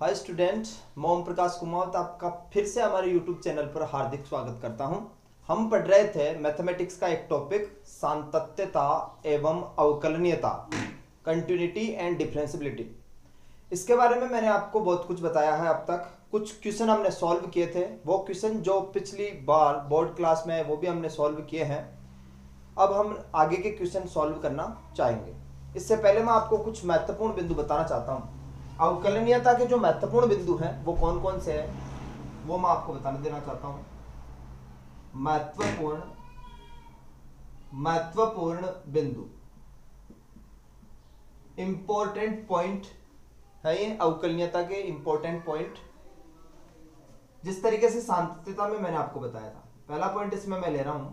Hi student, मैं ओम प्रकाश कुमार आपका फिर से हमारे यूट्यूब चैनल पर हार्दिक स्वागत करता हूं। हम पढ़ रहे थे मैथमेटिक्स का एक टॉपिक सातत्यता एवं अवकलनीयता, कंटिन्यूटी एंड डिफरेंशियबिलिटी। इसके बारे में मैंने आपको बहुत कुछ बताया है। अब तक कुछ क्वेश्चन हमने सॉल्व किए थे, वो क्वेश्चन जो पिछली बार बोर्ड क्लास में है वो भी हमने सॉल्व किए हैं। अब हम आगे के क्वेश्चन सॉल्व करना चाहेंगे। इससे पहले मैं आपको कुछ महत्वपूर्ण बिंदु बताना चाहता हूँ। अवकलनीयता के जो महत्वपूर्ण बिंदु हैं वो कौन कौन से हैं वो मैं आपको बताने देना चाहता हूँ। महत्वपूर्ण बिंदु, इंपॉर्टेंट पॉइंट है ये अवकलनीयता के इंपॉर्टेंट पॉइंट। जिस तरीके से सातत्यता में मैंने आपको बताया था, पहला पॉइंट इसमें मैं ले रहा हूं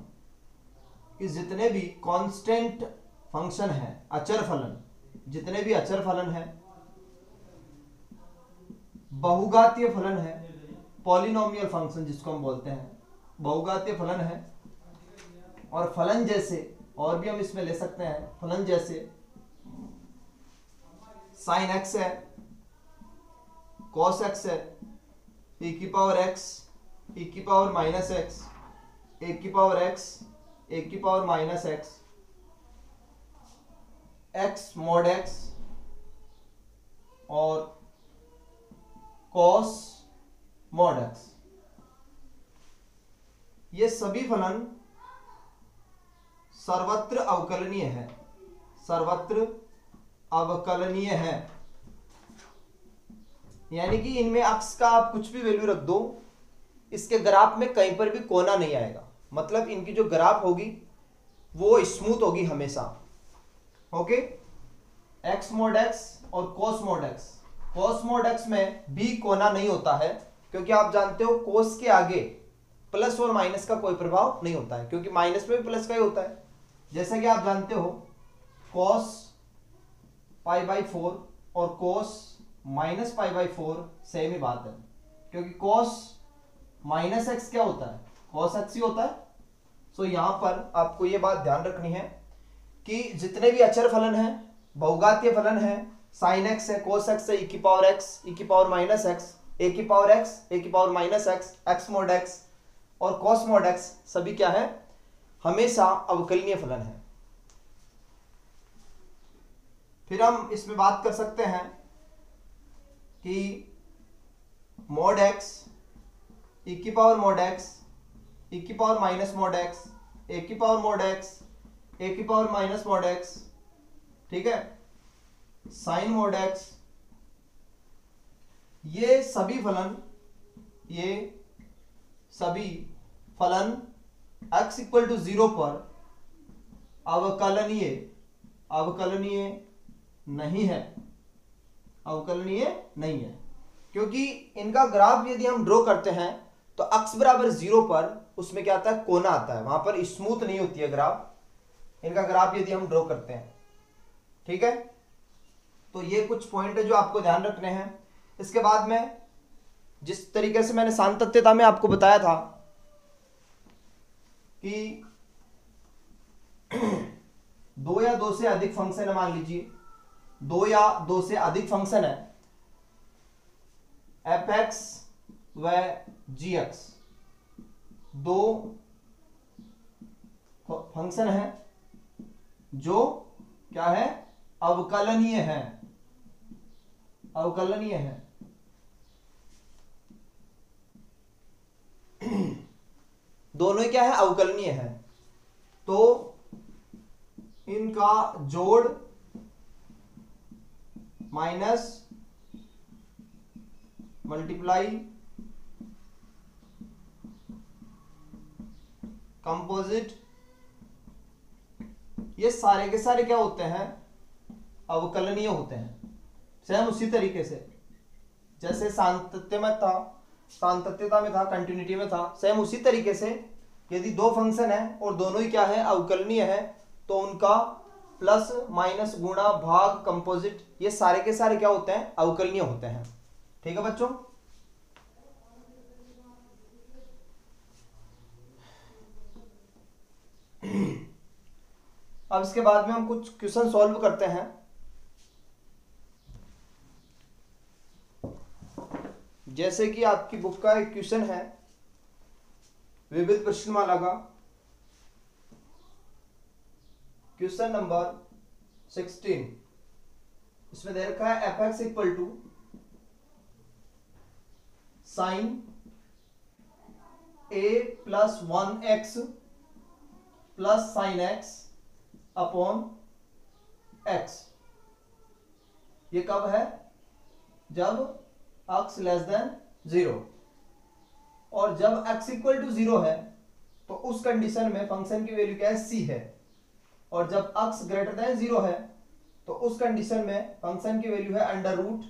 कि जितने भी कांस्टेंट फंक्शन है, अचर फलन, जितने भी अचर फलन है, बहुघातीय फलन है, पॉलिनोमियल फंक्शन जिसको हम बोलते हैं, बहुघातीय फलन है, और फलन जैसे और भी हम इसमें ले सकते हैं, फलन जैसे साइन एक्स है, कॉस एक्स है, e की पावर एक्स, e की पावर माइनस एक्स, ए की पावर एक्स, ए की power minus x, x mod x और कॉस मॉड एक्स। ये सभी फलन सर्वत्र अवकलनीय है, सर्वत्र अवकलनीय है। यानी कि इनमें अक्स का आप कुछ भी वैल्यू रख दो, इसके ग्राफ में कहीं पर भी कोना नहीं आएगा। मतलब इनकी जो ग्राफ होगी वो स्मूथ होगी हमेशा। ओके, एक्स मॉड एक्स और cos mod x. Cos mod x में भी कोना नहीं होता है, क्योंकि आप जानते हो कोस के आगे प्लस और माइनस का कोई प्रभाव नहीं होता है, क्योंकि माइनस में भी प्लस का ही होता है। जैसा कि आप जानते हो कॉस पाई बाई 4 और cos minus pi by 4 same ही बात है, क्योंकि कॉस माइनस एक्स क्या होता है, कॉस एक्स ही होता है। सो यहां पर आपको यह बात ध्यान रखनी है कि जितने भी अचर फलन है, बहुघातीय फलन है, साइन एक्स है, कोस एक्स है, ई की पावर एक्स, ई की पावर माइनस एक्स, ए की पावर एक्स, ए की power minus x, x mod x और कॉस मॉड एक्स, सभी क्या है, हमेशा अवकलनीय फलन है। फिर हम इसमें बात कर सकते हैं कि मॉड एक्स, ई की पावर मॉड एक्स, ई की पावर माइनस मॉड एक्स, ए की पावर मॉड एक्स, ए की पावर माइनस मॉड एक्स, ठीक है, साइन मॉड एक्स, ये सभी फलन x इक्वल टू 0 पर अवकलनीय नहीं है, अवकलनीय नहीं है। क्योंकि इनका ग्राफ यदि हम ड्रॉ करते हैं तो x बराबर 0 पर उसमें क्या आता है, कोना आता है, वहां पर स्मूथ नहीं होती है ग्राफ, इनका ग्राफ यदि हम ड्रॉ करते हैं। ठीक है, तो ये कुछ पॉइंट है जो आपको ध्यान रखने हैं। इसके बाद में जिस तरीके से मैंने सातत्यता में आपको बताया था कि दो या दो से अधिक फंक्शन है, मान लीजिए दो या दो से अधिक फंक्शन है, एफ एक्स व जी एक्स, दो फंक्शन है जो क्या है, अवकलनीय है, अवकलनीय है। दोनों ही क्या है, अवकलनीय है। तो इनका जोड़ माइनस मल्टीप्लाई कंपोजिट, ये सारे के सारे क्या होते हैं, अवकलनीय होते हैं। सेम उसी तरीके से जैसे सातत्यता में था, कंटिन्यूटी में था, सेम उसी तरीके से यदि दो फंक्शन है और दोनों ही क्या है, अवकलनीय है, तो उनका प्लस माइनस गुणा भाग कंपोजिट, ये सारे के सारे क्या होते हैं, अवकलनीय होते हैं। ठीक है बच्चों, अब इसके बाद में हम कुछ क्वेश्चन सॉल्व करते हैं। जैसे कि आपकी बुक का एक क्वेश्चन है विविध प्रश्नमाला का क्वेश्चन नंबर 16। इसमें दे रखा है F X equal to sine A plus 1x plus sine X upon X. ये कब है? जब x लेस देन 0, और जब x इक्वल टू 0 है तो उस कंडीशन में फंक्शन की वैल्यू क्या है? c है। और जब x ग्रेटर देन 0 है तो उस कंडीशन में फंक्शन की वैल्यू है under root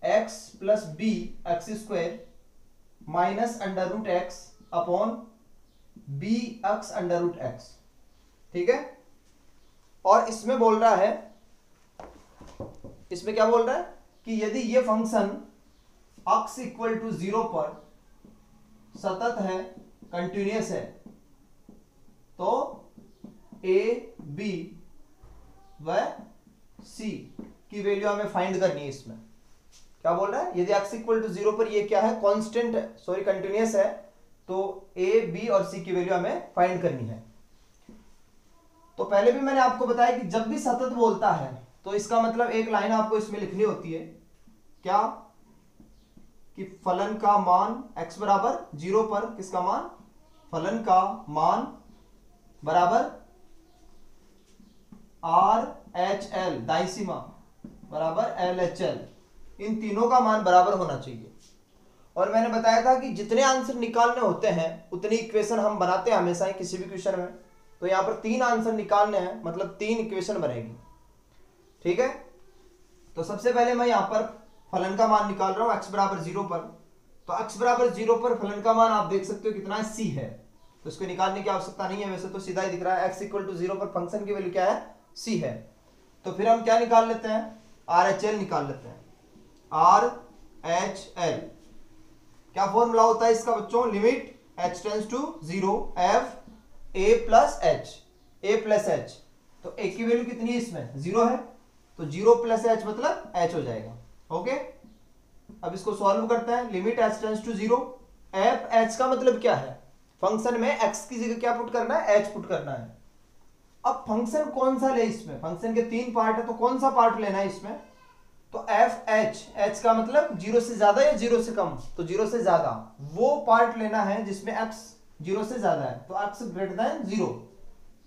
X plus B X square minus under root X upon B X under root X. ठीक है। और इसमें बोल रहा है, इसमें क्या बोल रहा है कि यदि ये फंक्शन x इक्वल टू 0 पर सतत है, कंटिन्यूअस है, तो a b व c की वैल्यू हमें फाइंड करनी है। इसमें क्या बोल रहा है? यदि x इक्वल टू 0 पर ये क्या है? कांस्टेंट है, सॉरी कंटिन्यूअस है, तो a b और c की वैल्यू हमें फाइंड करनी है। तो पहले भी मैंने आपको बताया कि जब भी सतत बोलता है तो इसका मतलब एक लाइन आपको इसमें लिखनी होती है, क्या? कि फलन का मान x बराबर 0 पर, किसका मान? फलन का मान बराबर RHL दाईं सीमा बराबर LHL, इन तीनों का मान बराबर होना चाहिए। और मैंने बताया था कि जितने आंसर निकालने होते हैं उतनी इक्वेशन हम बनाते हैं हमेशा ही किसी भी क्वेश्चन में। तो यहां पर 3 आंसर निकालने हैं, मतलब 3 इक्वेशन बनेगी। ठीक है। तो सबसे पहले मैं यहां पर फलन का मान निकाल रहा हूं x बराबर 0 पर। तो x बराबर 0 पर फलन का मान आप देख सकते हो कितना है? c है। तो इसको निकालने की आवश्यकता नहीं है, वैसे तो सीधा ही दिख रहा है। x इक्वल टू 0 पर फंक्शन की वैल्यू क्या है? c है। तो फिर हम क्या निकाल लेते हैं? RHL निकाल लेते हैं। RHL क्या फॉर्मूला होता है इसका बच्चों? Limit h tends to 0 f a plus h। तो a की वैल्यू कितनी है इसमें? 0 है, तो 0 प्लस h मतलब h हो जाएगा। ओके। अब इसको सॉल्व करते हैं। Limit h tends to 0 f h का मतलब क्या है? फंक्शन में x की जगह क्या पुट करना है? h पुट करना है। अब फंक्शन कौन सा ले? इसमें फंक्शन के 3 पार्ट है, तो कौन सा पार्ट लेना है इसमें? तो एफ एच, एच का मतलब 0 से ज्यादा या 0 से कम, तो 0 से ज्यादा वो पार्ट लेना है जिसमें x 0 से ज्यादा है, तो x ग्रेटर देन 0,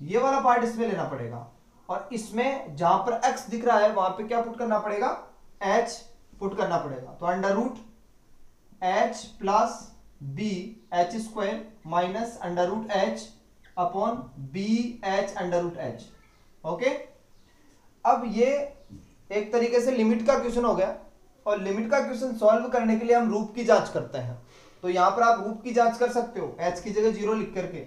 ये वाला पार्ट इसमें लेना पड़ेगा। और इसमें जहां पर x दिख रहा है वहां पे क्या पुट करना पड़ेगा? h पुट करना पड़ेगा। तो under root h plus B H square minus under root h upon B H under root h। Okay. अब ये एक तरीके से लिमिट का क्वेश्चन हो गया, और लिमिट का क्वेश्चन सॉल्व करने के लिए हम रूप की जांच करते हैं। तो यहां पर आप रूप की जांच कर सकते हो h की जगह 0 लिख करके।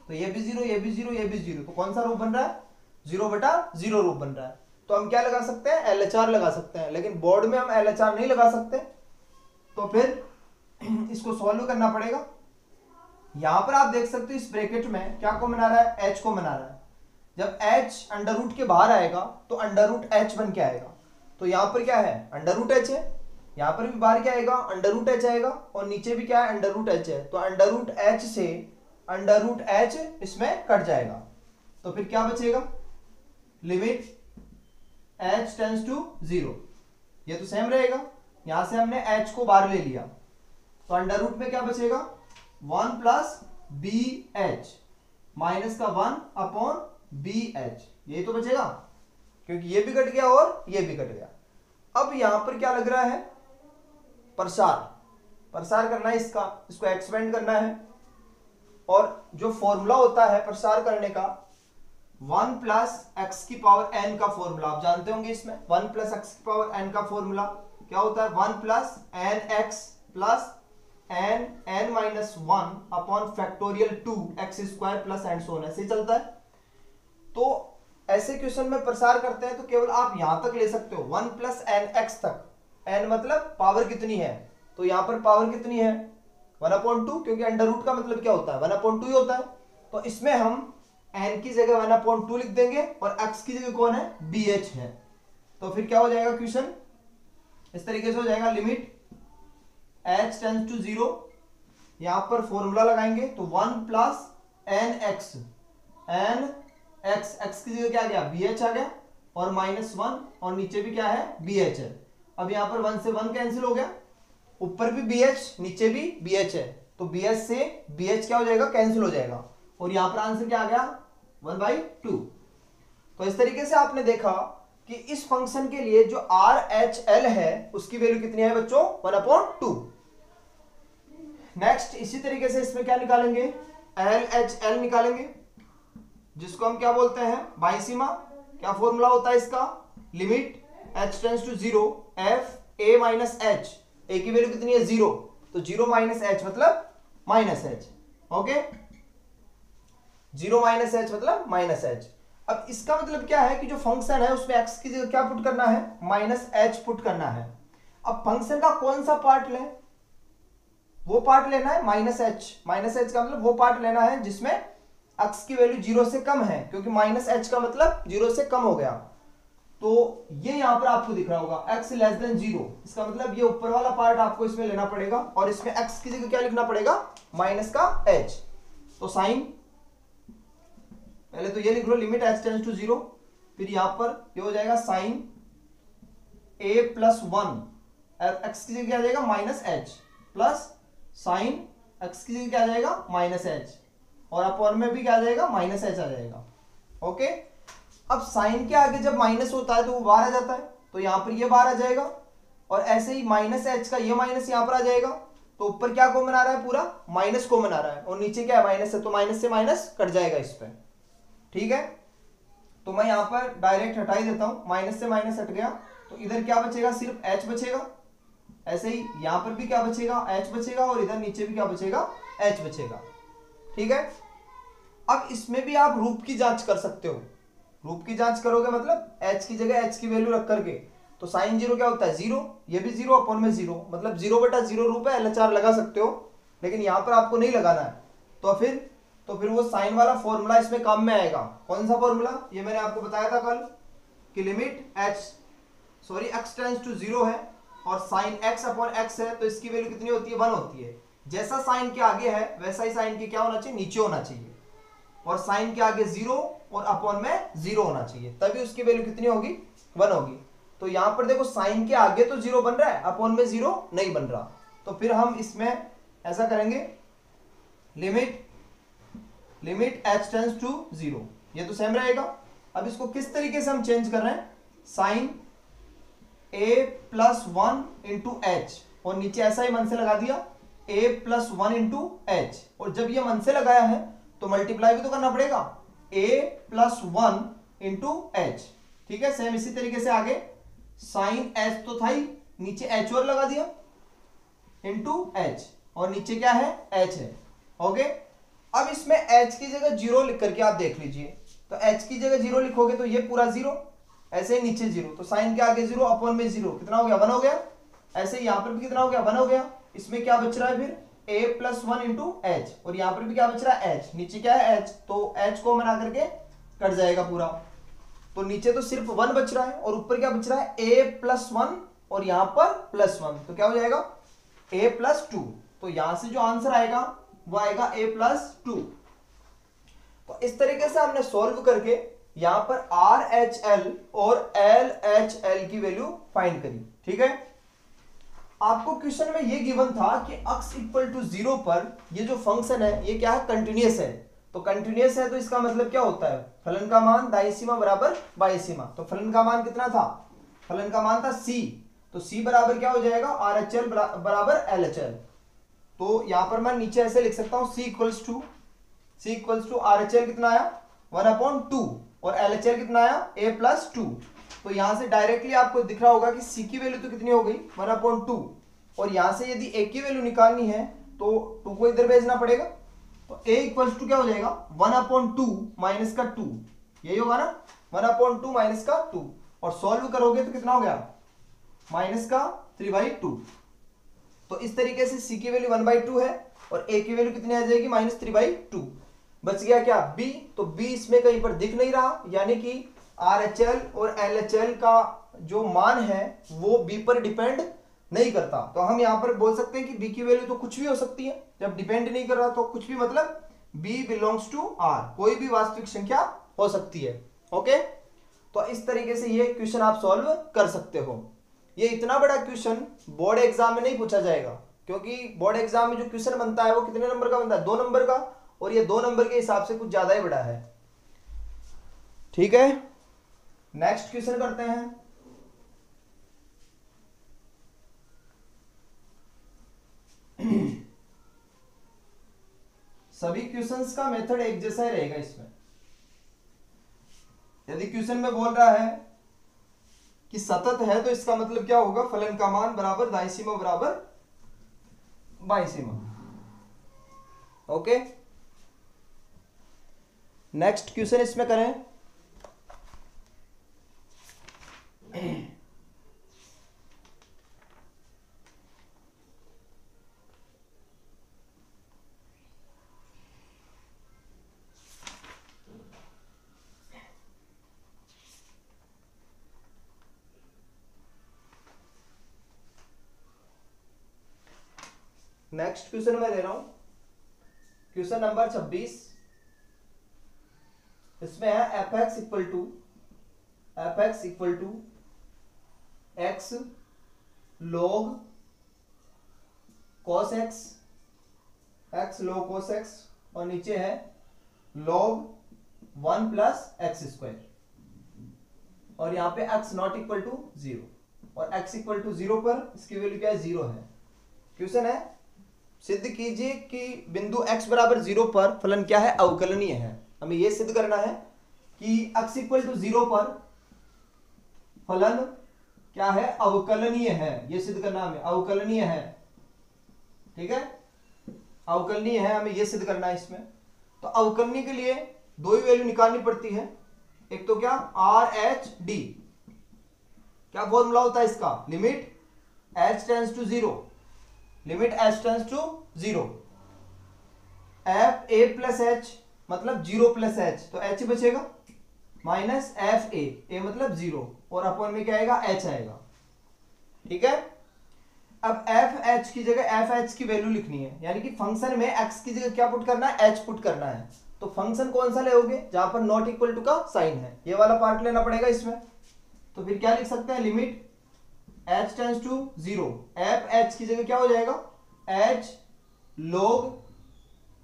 तो ये भी 0, ये भी 0, ये भी 0, तो कौन सा रूप बन रहा है? 0/0 रूप बन रहा है। तो हम क्या लगा सकते हैं? LHR लगा सकते हैं, लेकिन बोर्ड में हम LHR नहीं लगा सकते, तो फिर इसको सॉल्व करना पड़ेगा। यहां पर आप देख सकते हो इस ब्रैकेट में क्या को बना रहा है? h को बना रहा है। जब h अंडर रूट के बाहर आएगा तो अंडर रूट h बन के आएगा। तो यहां पर क्या है? अंडर रूट h है। यहां पर भी बाहर क्या आएगा? अंडर रूट h आएगा, और नीचे भी क्या है? अंडर रूट h है। तो अंडर रूट h से अंडर रूट h इसमें कट जाएगा, तो फिर क्या बचेगा? लिमिट h टेंड्स टू 0, ये तो सेम रहेगा। यहां से हमने h को बाहर ले लिया, तो अंडर रूट में क्या बचेगा? 1 प्लस बी एच माइनस का 1 अपॉन बी एच, यही तो बचेगा, क्योंकि ये भी कट गया और ये भी कट गया। अब यहां पर क्या लग रहा है? प्रसार करना है इसको एक्सपेंड करना है। और जो फॉर्मूला होता है प्रसार करने का 1 प्लस एक्स की पावर n का फॉर्मूला आप जानते होंगे। इसमें 1 प्लस एक्स की पावर n का फॉर्मूला क्या होता है? 1 plus N X plus N minus 1 upon factorial 2 X square plus and so on, ऐसे ही चलता है। तो ऐसे क्वेश्चन में प्रसार करते हैं तो केवल आप यहां तक ले सकते हो 1 प्लस एन एक्स तक। n मतलब पावर कितनी है, तो यहां पर पावर कितनी है? 1/2, क्योंकि अंडर रूट का मतलब क्या होता है? 1/2 ही होता है। तो इसमें हम n की जगह 1/2 लिख देंगे, और x की जगह कौन है? bh है। तो फिर क्या हो जाएगा क्वेश्चन? इस तरीके से हो जाएगा। लिमिट h टेंस टू 0, यहां पर फॉर्मूला लगाएंगे तो 1 प्लस एन एक्स की जगह क्या आ गया bh आ गया और -1 और नीचे भी क्या है bh है। अब यहां पर 1 से 1 कैंसिल हो गया, ऊपर भी bh नीचे भी bh है, तो bh से bh क्या हो जाएगा कैंसिल हो जाएगा और यहां पर आंसर क्या आ गया 1/2। तो इस तरीके से आपने देखा कि इस फंक्शन के लिए जो RHL है उसकी वैल्यू कितनी है बच्चों 1/2। नेक्स्ट इसी तरीके से इसमें क्या निकालेंगे LHL निकालेंगे, जिसको हम क्या बोलते हैं बाईसीमा। क्या फॉर्मूला होता है इसका, limit h tends to 0 f a minus h, a की वैल्यू कितनी है 0, तो 0 माइनस h मतलब minus h। Okay, 0 minus h मतलब माइनस h। अब इसका मतलब क्या है कि जो फंक्शन है उसमें x की जगह क्या पुट करना है माइनस h पुट करना है। अब फंक्शन का कौन सा पार्ट लें, वो पार्ट लेना है माइनस h का मतलब वो पार्ट लेना है जिसमें x की वैल्यू 0 से कम है, क्योंकि माइनस h का मतलब 0 से कम हो गया। तो ये यहां पर आपको दिख रहा होगा x लेस देन 0, इसका मतलब ये ऊपर वाला पार्ट आपको इसमें लेना पड़ेगा और इसमें x की जगह क्या लिखना पड़ेगा माइनस का h। तो साइन पहले तो ये लिख लो लिमिट h टेंस टू 0, फिर यहां पर ये हो जाएगा साइन a प्लस 1, x की जगह क्या आ जाएगा minus h plus sign x की जगह क्या आ जाएगा माइनस h और अपॉन में भी क्या आ जाएगा माइनस h आ जाएगा। ओके, अब साइन के आगे जब माइनस होता है तो वो बाहर आ जाता है, तो यहां पर ये बाहर आ जाएगा और ऐसे ही माइनस h का ये माइनस यहां पर आ जाएगा, तो ऊपर क्या कॉमन आ रहा है पूरा माइनस कॉमन आ रहा है और नीचे क्या है माइनस है, तो माइनस से माइनस कट जाएगा इस पे। ठीक है, तो मैं यहां पर डायरेक्ट हटा ही देता हूं, माइनस से माइनस हट गया तो इधर क्या बचेगा सिर्फ h बचेगा। ऐसे ही यहां पर भी क्या बचेगा h बचेगा और इधर नीचे भी क्या बचेगा h बचेगा। ठीक है, अब इसमें भी आप रूप की जांच कर सकते हो, रूप की जांच करोगे मतलब h की जगह h की वैल्यू रख करके, तो साइन 0 क्या होता है 0, ये भी 0 अपॉन में 0 मतलब 0/0 रूप है, LHR लगा सकते हो, लेकिन यहां पर आपको नहीं लगाना है। तो फिर वो साइन वाला फॉर्मूला इसमें काम में आएगा। कौन सा फॉर्मूला, ये मैंने आपको बताया था कल कि लिमिट x टेंस टू 0 है और साइन x अपॉन x है, तो इसकी वैल्यू कितनी होती है 1 होती है। जैसा साइन के आगे है वैसा ही साइन के क्या होना चाहिए नीचे होना चाहिए, और साइन के आगे 0 और अपॉन में 0 होना चाहिए, तभी उसकी वैल्यू कितनी होगी 1 होगी। तो यहां पर देखो साइन के आगे तो 0 बन रहा है, अपॉन में 0 नहीं बन रहा, तो फिर हम इसमें ऐसा करेंगे लिमिट h टेंस टू 0, ये तो सेम रहेगा। अब इसको किस तरीके से हम चेंज कर रहे हैं, sine a plus 1 into H और नीचे ऐसा ही मन से लगा दिया a प्लस 1 इंटू एच, और जब ये मन से लगाया है तो मल्टीप्लाई भी तो करना पड़ेगा a प्लस 1 इंटू एच। ठीक है, सेम इसी तरीके से आगे साइन h तो था ही, नीचे h और लगा दिया इंटू h और नीचे क्या है h है। ओके, अब इसमें h की जगह 0 लिख करके आप देख लीजिए, तो h की जगह 0 लिखोगे तो ये पूरा 0, ऐसे ही नीचे 0, तो साइन के आगे 0 अपॉन में 0 कितना हो गया 1 हो गया। ऐसे ही यहां पर भी कितना हो गया 1 हो गया। इसमें क्या बच रहा है फिर a प्लस 1 इंटू एच, और यहां पर भी क्या बच रहा है h, नीचे क्या है h, तो h को बना करके कट जाएगा पूरा, तो नीचे तो सिर्फ 1 बच रहा है और ऊपर क्या बच रहा है a प्लस 1 और यहां पर प्लस 1, तो क्या हो जाएगा a प्लस 2। तो यहां से जो आंसर आएगा वो आएगा a प्लस 2। तो इस तरीके से हमने सॉल्व करके यहां पर RHL और LHL की वैल्यू फाइंड करी। ठीक है, आपको क्वेश्चन में ये गिवन था कि x इक्वल टू 0 पर ये जो फंक्शन है ये क्या है कंटिन्यूअस है, तो कंटिन्यूअस है तो इसका मतलब क्या होता है फलन का मान दाईं सीमा बराबर बाईं सीमा। तो फलन का मान कितना था, फलन का मान था c, तो c बराबर क्या हो जाएगा RHL बराबर LHL। तो यहां पर मैं नीचे ऐसे लिख सकता हूं c इक्वल्स टू RHL कितना आया 1/2 और LHL कितना आया a प्लस 2। तो यहां से डायरेक्टली आपको दिख रहा होगा कि c की वैल्यू तो कितनी हो गई 1/2, और यहां से यदि a की वैल्यू निकालनी है तो 2 को इधर भेजना पड़ेगा, तो a इक्वल्स टू क्या हो जाएगा 1/2 माइनस का 2, यही होगा ना 1/2 माइनस का 2, और सॉल्व करोगे तो कितना हो गया माइनस का 3/2। तो इस तरीके से c की वैल्यू 1/2 है और a की वैल्यू कितनी आ जाएगी -3/2। बच गया क्या b, तो b इसमें कहीं पर दिख नहीं रहा, यानी कि RHL और LHL का जो मान है वो b पर डिपेंड नहीं करता, तो हम यहाँ पर बोल सकते हैं कि b की वैल्यू तो कुछ भी हो सकती है। जब डिपेंड नहीं कर रहा तो कुछ भी मतलब b बिलोंग्स टू r, कोई भी वास्तविक संख्या हो सकती है। ओके, तो इस तरीके से ये क्वेश्चन आप सॉल्व कर सकते हो। ये इतना बड़ा क्वेश्चन बोर्ड एग्जाम में नहीं पूछा जाएगा, क्योंकि बोर्ड एग्जाम में जो क्वेश्चन बनता है वो कितने नंबर का बनता है, 2 नंबर का, और ये 2 नंबर के हिसाब से कुछ ज्यादा ही बड़ा है। ठीक है, नेक्स्ट क्वेश्चन करते हैं। सभी क्वेश्चंस का मेथड एक जैसा ही रहेगा इसमें। यदि क्वेश्चन में बोल रहा है कि सतत है तो इसका मतलब क्या होगा, फलन का मान बराबर दाईं सीमा बराबर बाईं सीमा। ओके, नेक्स्ट क्वेश्चन इसमें करें। नेक्स्ट क्वेश्चन मैं ले रहा हूं, क्वेश्चन नंबर 26। इसमें है F X equal to X log cos x, x log cos x, और नीचे है log 1 प्लस एक्स स्क्वायर, और यहाँ पे x नॉट इक्वल टू 0, और x इक्वल टू 0 पर इसकी वैल्यू क्या है, 0 है। क्वेश्चन है सिद्ध कीजिए कि बिंदु x बराबर 0 पर फलन क्या है, अवकलनीय है। हमें यह सिद्ध करना है कि x इक्वल टू 0 पर फलन क्या है, अवकलनीय है। यह सिद्ध करना हमें, अवकलनीय है। ठीक है, अवकलनीय है, हमें यह सिद्ध करना है इसमें। तो अवकलनीय के लिए दो ही वैल्यू निकालनी पड़ती है। एक तो क्या, आर एच डी, क्या फॉर्मूला होता है इसका, limit h tends to 0, limit h tends to 0, F A plus H मतलब 0 प्लस एच, तो h बचेगा, माइनस एफ ए मतलब 0, और अपॉन में क्या आएगा, h आएगा। ठीक है, अब एफ एच की जगह एफ एच की वैल्यू लिखनी है, यानी कि फंक्शन में x की जगह क्या पुट करना है, h पुट करना है। तो फंक्शन कौन सा लोगे, जहां पर नॉट इक्वल टू का साइन है, ये वाला पार्ट लेना पड़ेगा इसमें। तो फिर क्या लिख सकते हैं, limit h tends to 0, F H की जगह क्या हो जाएगा, h log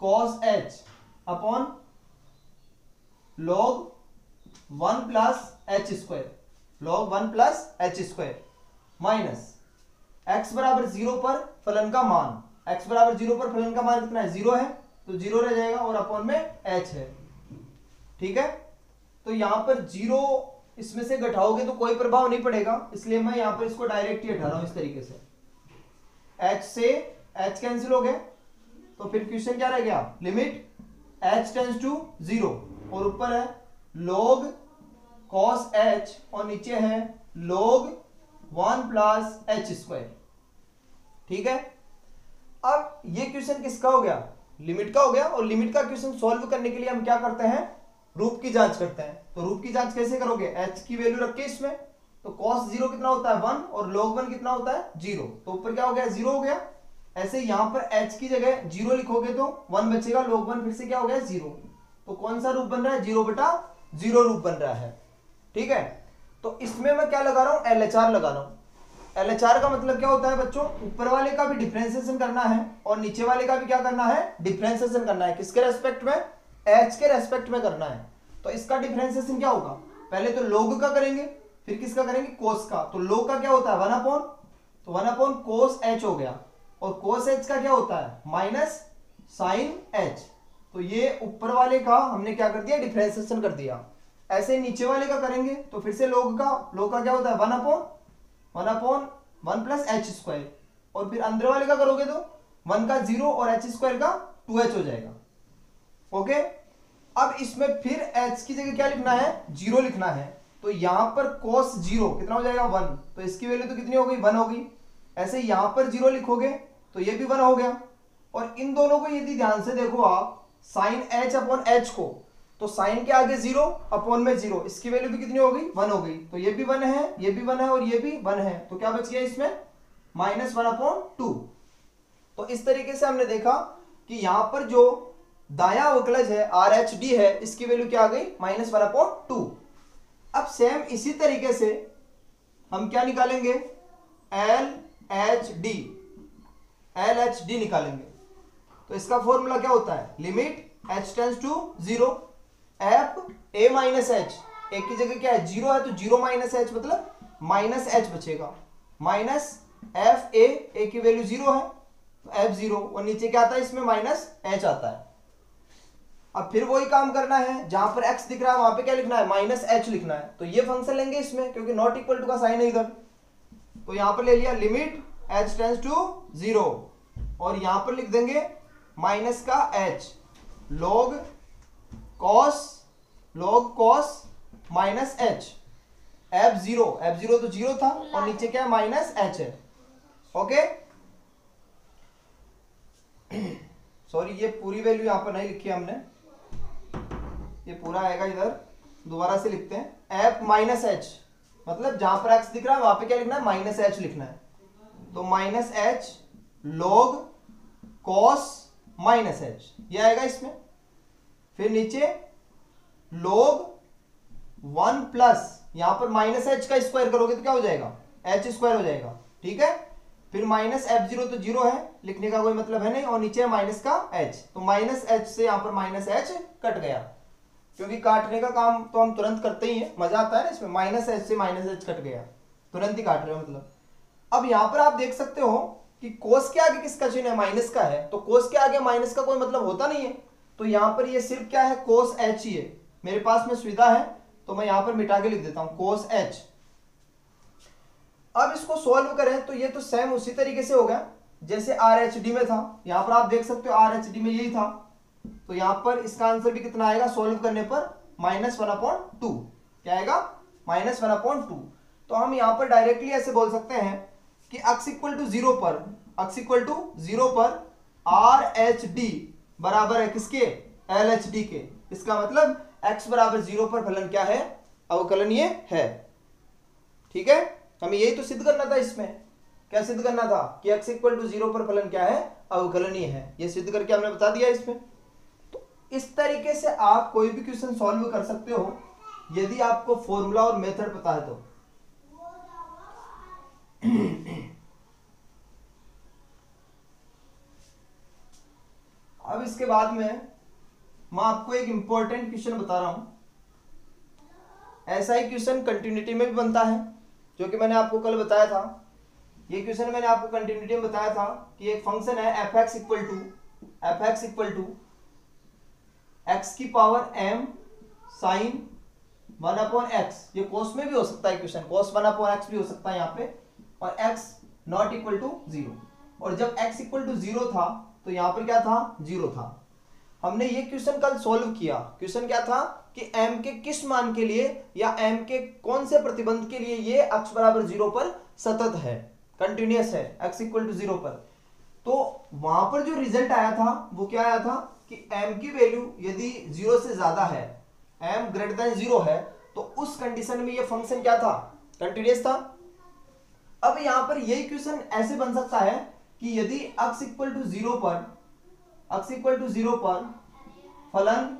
cos h upon log 1 plus H square, log 1 plus H square, minus x बराबर 0 पर फलन का मान, x बराबर 0 पर फलन का मान कितना है, 0 है, तो 0 रह जाएगा, और अपॉन में h है। ठीक है, तो यहां पर 0 इसमें से घटाओगे तो कोई प्रभाव नहीं पड़ेगा, इसलिए मैं यहां पर इसको डायरेक्ट ही हटा रहा हूं इस तरीके से। h से h कैंसिल हो गए, तो फिर क्वेश्चन क्या रह गया, लिमिट h टेंड्स टू 0, और ऊपर है log cos h, और नीचे है log 1 प्लस एच स्क्वायर। ठीक है, अब ये क्वेश्चन किसका हो गया, लिमिट का हो गया, और लिमिट का क्वेश्चन सॉल्व करने के लिए हम क्या करते हैं, रूप की जांच करते हैं। तो रूप की जांच कैसे करोगे, h की वैल्यू रख के इसमें, तो cos 0 कितना होता है 1, और log 1 कितना होता है 0, तो ऊपर क्या हो गया, 0 हो गया। ऐसे यहां पर h की जगह 0 लिखोगे तो 1 बचेगा, log 1 फिर से क्या हो गया 0, तो कौन सा रूप बन रहा है, 0/0 रूप बन रहा है। ठीक है, तो इसमें मैं क्या लगा रहा हूं, LHR लगा रहा हूं। LHR का मतलब क्या होता है बच्चों, ऊपर वाले का भी डिफरेंशिएशन करना है और नीचे वाले का भी क्या करना है, डिफरेंशिएशन करना है। किसके रेस्पेक्ट में, h के रेस्पेक्ट में करना है। तो इसका डिफरेंशिएशन क्या होगा, पहले तो log का करेंगे, फिर किसका करेंगे, cos का। तो log का क्या होता है 1 अपॉन, तो 1 अपॉन cos h हो गया, और cos h का क्या होता है माइनस sin h। तो ये ऊपर वाले का हमने क्या कर दिया, डिफरेंशिएशन कर दिया। ऐसे नीचे वाले का करेंगे तो फिर से log का क्या होता है 1 अपॉन 1 प्लस एच स्क्वायर, और फिर अंदर वाले का करोगे तो 1 का 0 और एच स्क्वायर का 2h हो जाएगा। ओके, अब इसमें फिर h की जगह क्या लिखना है, 0 लिखना है। तो यहां पर cos 0 कितना हो जाएगा 1, तो इसकी वैल्यू तो कितनी हो गई 1 हो गई। ऐसे यहां पर 0 लिखोगे तो ये भी 1 हो गया, और इन दोनों को यदि ध्यान से देखो आप, साइन h अपॉन h को, तो साइन के आगे 0 अपॉन में 0, इसकी वैल्यू भी कितनी हो गई 1 हो गई। तो ये भी 1 है, ये भी 1 है, और ये भी 1 है, तो क्या बच गया इसमें -1/2। तो इस तरीके से हमने देखा कि यहां पर जो दायां अवकलज है RHD है, इसकी वैल्यू क्या आ गई -1/2। अब सेम इसी तरीके से हम क्या निकालेंगे, LHD निकालेंगे। तो इसका फॉर्मूला क्या होता है, limit h tends to 0 f a minus h, एक की जगह क्या है 0 है तो 0 माइनस h मतलब माइनस h बचेगा, माइनस f a की वैल्यू 0 है तो f 0 और नीचे क्या आता है इसमें माइनस h आता है। अब फिर वही काम करना है, जहां पर x दिख रहा है वहां पे क्या लिखना है माइनस h लिखना है। तो ये फंक्शन लेंगे इसमें क्योंकि नॉट इक्वल टू का साइन है इधर, तो यहां पर ले लिया लिमिट h टेंड्स टू 0 और यहां पर लिख देंगे माइनस का h log cos minus h, f0 तो 0 था और नीचे क्या है माइनस h है। ओके सॉरी ये पूरी वैल्यू यहां पर नहीं लिखी हमने, ये पूरा आएगा इधर, दोबारा से लिखते हैं f माइनस h, मतलब जहां पर x दिख रहा है वहां पे क्या लिखना है माइनस h लिखना है। तो minus h log cos minus h ये आएगा इसमें, फिर नीचे log 1 प्लस यहां पर माइनस h का स्क्वायर करोगे तो क्या हो जाएगा h स्क्वायर हो जाएगा, ठीक है। फिर माइनस f0 तो 0 है, लिखने का कोई मतलब है नहीं, और नीचे माइनस का h, तो माइनस h से यहां पर माइनस h कट गया, क्योंकि काटने का काम तो हम तुरंत करते ही हैं, मजा आता है ना इसमें, माइनस h से माइनस h कट गया, तुरंत ही काट रहे हो मतलब। अब यहां पर आप देख सकते हो कि कोस के आगे किसका चिन्ह है, माइनस का है, तो कोस के आगे माइनस का कोई मतलब होता नहीं है, तो यहां पर ये सिर्फ क्या है कोस h ही है। मेरे पास में सुविधा है तो मैं यहां पर मिटा के लिख देता हूं कोस h। अब इसको सॉल्व करें तो ये तो सेम उसी तरीके से होगा जैसे RHD में था, यहां पर आप देख सकते हो RHD में यही था, तो यहां पर इसका आंसर भी कितना आएगा सॉल्व करने पर -1/2, क्या आएगा -1/2। तो हम यहां पर डायरेक्टली ऐसे बोल सकते हैं कि x इक्वल टू 0 पर RHD बराबर है किसके, LHD के। इसका मतलब x बराबर 0 पर फलन क्या है, अवकलनीय है, ठीक है। हमें यही तो सिद्ध करना था, इसमें क्या सिद्ध करना था कि x इक्वल टू 0 पर फलन क्या है, अवकलनीय है, ये सिद्ध करके हमने बता दिया इसमें। तो इस तरीके से आप कोई भी क्वेश्चन सॉल्व कर सकते हो यदि आपको फॉर्मूला और मेथड पता है तो। अब इसके बाद में मैं आपको एक इंपॉर्टेंट क्वेश्चन बता रहा हूं, ऐसा ही क्वेश्चन कंटिन्यूटी में भी बनता है, जो कि मैंने आपको कल बताया था। ये क्वेश्चन मैंने आपको कंटिन्यूटी में बताया था कि एक फंक्शन है fx इक्वल टू x की पावर m sin 1/x, ये कोस में भी हो सकता है क्वेश्चन, cos 1/x भी हो सकता है यहाँ पे, और x नॉट इक्वल टू 0, और जब x इक्वल टू 0 था तो यहाँ पर क्या था 0 था। हमने ये क्वेश्चन कल सॉल्व किया, क्वेश्चन क्या था कि m के किस मान के लिए या m के कौन से प्रतिबंध के लिए ये x बराबर 0 पर सतत है, कंटिन्यूअस है, x इक्वल टू 0 पर। तो वहां पर जो रिजल्ट आया था वो क्या आया था कि m की वैल्यू यदि 0 से ज्यादा है, m ग्रेटर देन 0 है, तो उस कंडीशन में ये फंक्शन क्या था, कंटिन्यूअस था। अब यहां पर यही क्वेश्चन ऐसे बन सकता है कि यदि x इक्वल टू 0 पर फलन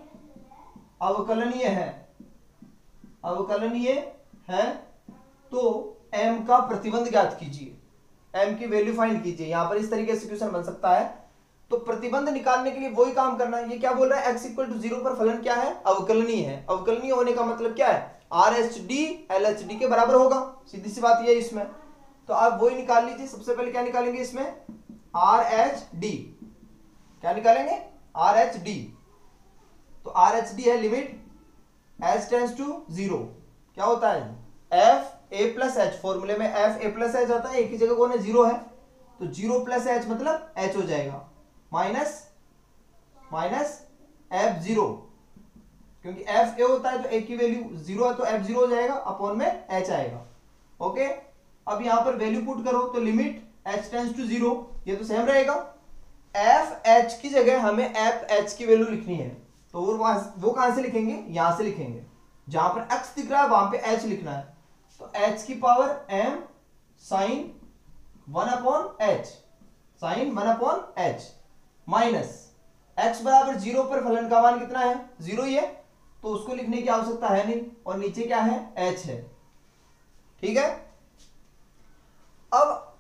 अवकलनीय है तो m का प्रतिबंध ज्ञात कीजिए, m की वैल्यू फाइंड कीजिए। यहां पर इस तरीके से क्वेश्चन बन सकता है। तो प्रतिबंध निकालने के लिए वही काम करना है। ये क्या बोल रहा है, x इक्वल टू 0 पर फलन क्या है, अवकलनीय है। अवकलनीय होने का मतलब क्या है, RHD LHD के बराबर होगा, सीधी सी बात ये है इसमें। तो आप वही निकाल लीजिए। सबसे पहले क्या निकालेंगे इसमें, RHD, क्या निकालेंगे RHD। तो RHD है लिमिट h टेंड्स टू 0, क्या होता है f a प्लस h, फॉर्मूले में f a प्लस h आता है, एक ही जगह कौन है 0 है, तो 0 प्लस h मतलब h हो जाएगा, माइनस f0, क्योंकि f a होता है तो a की वैल्यू 0 है तो f0 हो जाएगा, अपॉन में h आएगा। ओके, अब यहां पर वैल्यू पुट करो तो लिमिट h टेंड्स टू 0, ये तो सेम रहेगा। f h की जगह हमें f h की वैल्यू लिखनी है, तो वो कहां से लिखेंगे, यहां से लिखेंगे, जहां पर x दिख रहा है वहां पे h लिखना है। तो h की power m sin 1/h, sine 1/h minus x बराबर 0 पर फलन का मान कितना है, 0 ही है, तो उसको लिखने की आवश्यकता है नहीं, और नीचे क्या है, h है। ठीक है, अब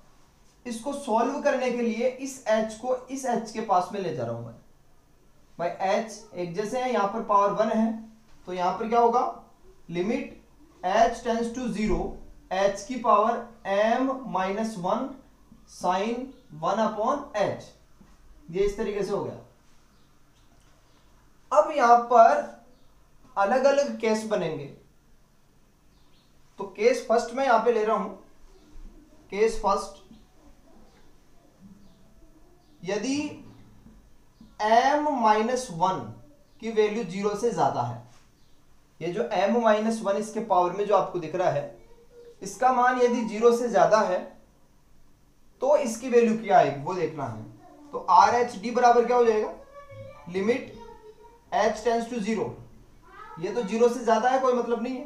इसको सॉल्व करने के लिए इस h को इस h के पास में ले जा रहा हूं मैं। भाई h एक जैसे है, यहां पर पावर 1 है, तो यहां पर क्या होगा, limit h tends to 0 h की पावर m-1 साइन 1/h, ये इस तरीके से हो गया। अब यहां पर अलग अलग केस बनेंगे, तो केस फर्स्ट में यहां पे ले रहा हूं, केस फर्स्ट, यदि m-1 की वैल्यू 0 से ज्यादा है, ये जो m-1 इसके पावर में जो आपको दिख रहा है, इसका मान यदि 0 से ज्यादा है तो इसकी वैल्यू क्या आएगी वो देखना है। तो RH बराबर क्या हो जाएगा, लिमिट h टेंड्स टू 0, ये तो 0 से ज्यादा है, कोई मतलब नहीं है,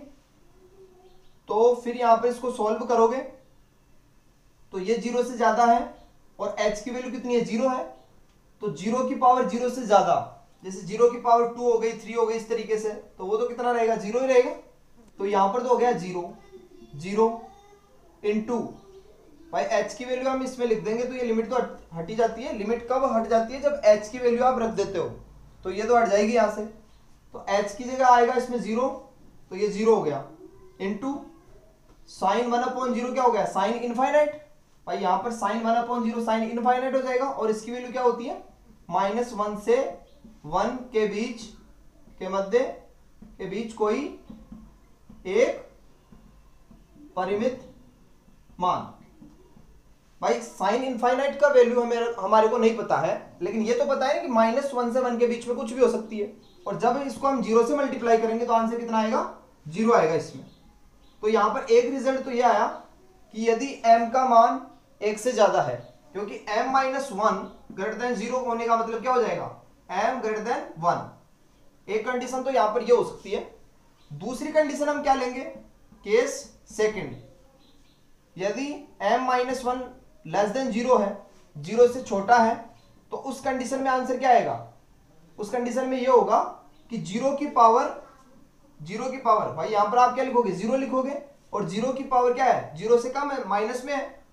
तो फिर यहां पर इसको सॉल्व करोगे तो ये 0 से ज्यादा है और h की वैल्यू कितनी है, 0 है, तो 0 की पावर 0 से ज्यादा, जैसे 0 की पावर 2 हो गई, 3 हो गई, इस तरीके से, तो वो तो कितना रहेगा, 0 ही रहेगा। तो यहां पर तो हो गया 0 0 इंटू, भाई h की वैल्यू हम इसमें लिख देंगे तो ये लिमिट तो हट ही जाती है। लिमिट कब हट जाती है, जब h की वैल्यू आप रख देते हो, तो ये तो हट जाएगी यहां से, तो h की जगह आएगा इसमें 0, तो ये 0 हो गया, इंटू साइन 1/0 क्या हो गया, साइन इनफाइनाइट, भाई यहां पर साइन 1/0 साइन इनफाइनाइट हो जाएगा, और इसकी वैल्यू क्या होती है, -1 से 1 के बीच के मध्य के बीच कोई एक परिमित मान। भाई साइन इनफाइनाइट का वैल्यू हमारे को नहीं पता है, लेकिन ये तो पता है कि -1 से 1 के बीच में कुछ भी हो सकती है, और जब इसको हम 0 से मल्टीप्लाई करेंगे तो आंसर कितना आएगा, 0 आएगा इसमें। तो यहां पर एक रिजल्ट तो ये आया कि यदि m का मान 1 से ज्यादा है, क्योंकि m-1 ग्रेटर देन 0 होने का मतलब क्या हो जाएगा, m ग्रेटर देन 1, एक कंडीशन तो यहां पर ये हो सकती है। दूसरी कंडीशन हम क्या लेंगे, केस सेकंड, यदि m-1 लेस देन 0 है, 0 से छोटा है, तो उस कंडीशन में आंसर क्या आएगा, उस कंडीशन में ये होगा कि 0 की पावर भाई यहां पर आप क्या लिखोगे, 0 लिखोगे, और 0 की पावर क्या है, 0 से कम है, माइनस में है,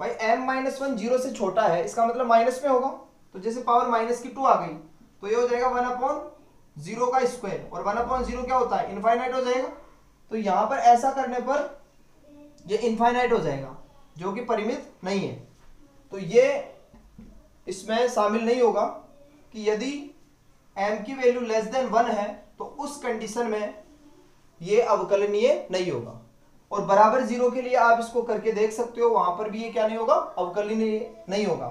भाई m-1 0 से छोटा है, इसका मतलब माइनस में होगा, तो जैसे पावर -2 आ गई तो ये हो जाएगा 1/0 का स्क्वायर, और 1/0 क्या होता है, इनफाइनाइट हो जाएगा। तो यहां पर ऐसा करने पर ये इनफाइनाइट हो जाएगा, जो कि परिमित नहीं है, तो ये इसमें शामिल नहीं होगा कि यदि m की वैल्यू लेस देन 1 है तो उस कंडीशन में ये अवकलनीय नहीं होगा, और बराबर 0 के लिए आप इसको करके देख सकते हो, वहां पर भी ये क्या नहीं होगा, अवकलनीय नहीं होगा।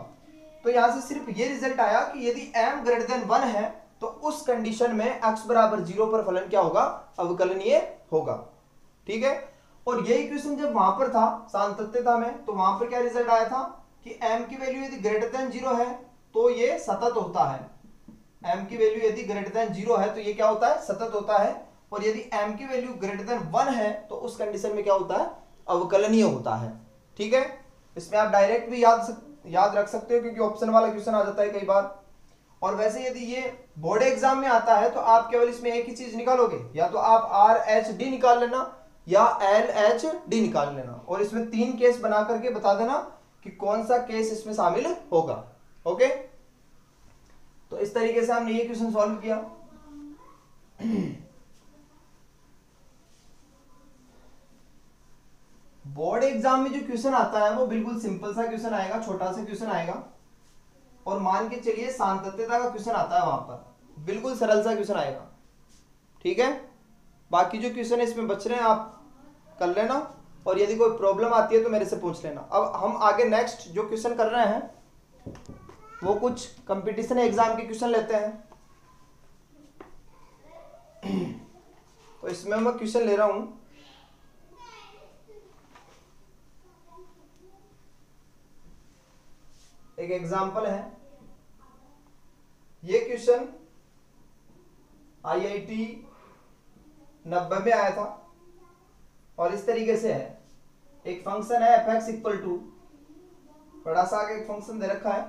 तो यहां से सिर्फ ये रिजल्ट आया कि यदि m ग्रेटर देन 1 है तो उस कंडीशन में x बराबर 0 पर फलन क्या होगा, अवकलनीय होगा। ठीक है, और यही क्वेश्चन जब वहां पर था सांतत्यता में, तो वहां पर क्या रिजल्ट आया था कि m की वैल्यू यदि ग्रेटर देन 0 है तो ये सतत होता है, m की वैल्यू यदि ग्रेटर देन 0 है तो ये क्या होता है, सतत होता है, और यदि m की वैल्यू ग्रेटर देन 1 है तो उस कंडीशन में क्या होता है, अवकलनीय होता है। ठीक है, इसमें आप डायरेक्ट भी याद रख सकते हो, क्योंकि ऑप्शन वाला क्वेश्चन आ जाता है कई बार। और वैसे यदि ये बोर्ड एग्जाम में आता है तो आप केवल इसमें एक ही चीज निकालोगे, या तो आप RH-D निकाल लेना या LH-D निकाल लेना, और इसमें 3 केस बना करके बता देना कि कौन सा केस इसमें शामिल होगा। ओके, तो इस तरीके से हमने ये क्वेश्चन सॉल्व किया। बोर्ड एग्जाम में जो क्वेश्चन आता है वो बिल्कुल सिंपल सा क्वेश्चन आएगा, छोटा सा क्वेश्चन आएगा, और मान के चलिए सांतत्यता का क्वेश्चन आता है, वहां पर बिल्कुल सरल सा क्वेश्चन आएगा। ठीक है, बाकी जो क्वेश्चन है इसमें बच रहे हैं आप कर लेना, और यदि कोई प्रॉब्लम आती है तो मेरे से पूछ लेना। अब हम आगे नेक्स्ट जो क्वेश्चन कर रहे हैं वो कुछ कंपटीशन एग्जाम के क्वेश्चन लेते हैं। तो इसमें मैं क्वेश्चन ले रहा हूं, एक एग्जांपल है, ये क्वेश्चन IIT 90 में आया था, और इस तरीके से है, एक फंक्शन है f(x) = थोड़ा सा आगे एक फंक्शन दे रखा है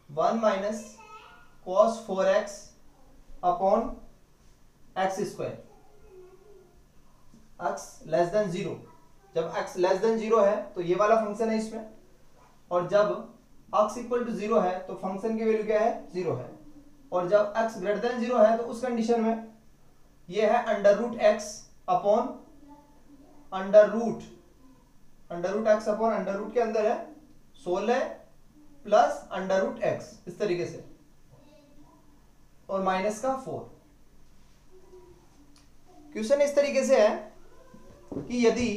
1 minus cos 4x upon x square, x less than 0। जब x लेस देन 0 है तो ये वाला फंक्शन है इसमें, और जब x इक्वल टू 0 है तो फंक्शन की वैल्यू क्या है 0 है, और जब x ग्रेटर देन 0 है तो उस कंडीशन में ये है under root X upon under root X upon under root के अंदर है 16 प्लस अंडर रूट एक्स, इस तरीके से, और माइनस का 4। क्वेश्चन इस तरीके से है कि यदि